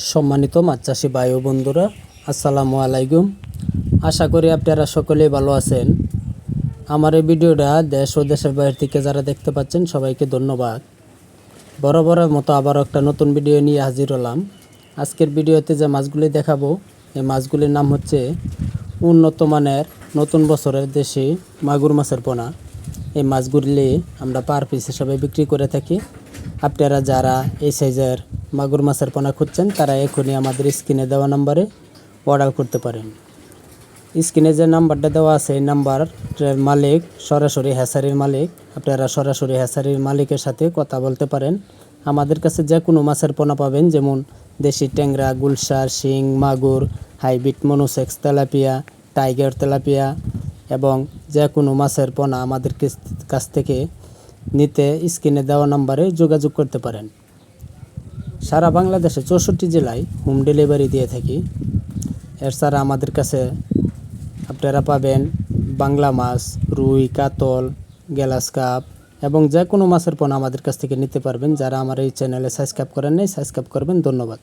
সম্মানিত মাছ চাষি ভাই ও বন্ধুরা, আসসালামু আলাইকুম। আশা করি আপনারা সকলেই ভালো আছেন। আমার এই ভিডিওটা দেশ ও দেশের বাইরে থেকে যারা দেখতে পাচ্ছেন সবাইকে ধন্যবাদ। বরাবরের মতো আবারও একটা নতুন ভিডিও নিয়ে হাজির হলাম। আজকের ভিডিওতে যে মাছগুলি দেখাবো, এই মাছগুলির নাম হচ্ছে উন্নত মানের নতুন বছরের দেশি মাগুর মাছের পোনা। এই মাছগুলি আমরা পার পিস হিসাবে বিক্রি করে থাকি। আপনারা যারা এই সাইজের মাগুর মাছের পোনা খুঁজছেন তারা এখনই আমাদের স্ক্রিনে দেওয়া নাম্বারে অর্ডার করতে পারেন। স্ক্রিনে যে নাম্বারটা দেওয়া আছে এই নাম্বারের মালিক সরাসরি হ্যাচারির মালিক। আপনারা সরাসরি হ্যাচারির মালিকের সাথে কথা বলতে পারেন। আমাদের কাছে যে কোনো মাছের পোনা পাবেন, যেমন দেশি ট্যাংরা, গুলশার, শিং, মাগুর, hybrid monosex tilapia, tiger tilapia এবং যে কোনো মাছের পোনা আমাদের কাছ থেকে নিতে স্ক্রিনে দেওয়া নাম্বারে যোগাযোগ করতে পারেন। সারা বাংলাদেশে 64 জেলায় হোম ডেলিভারি দিয়ে থাকি। এছাড়া আমাদের কাছে আপনারা পাবেন বাংলা মাছ, রুই, কাতল, গ্লাস কাপ এবং যে কোনো মাছের পোনা আমাদের কাছ থেকে নিতে পারবেন। যারা আমার এই চ্যানেলে সাবস্ক্রাইব করেন নাই, সাবস্ক্রাইব করবেন। ধন্যবাদ।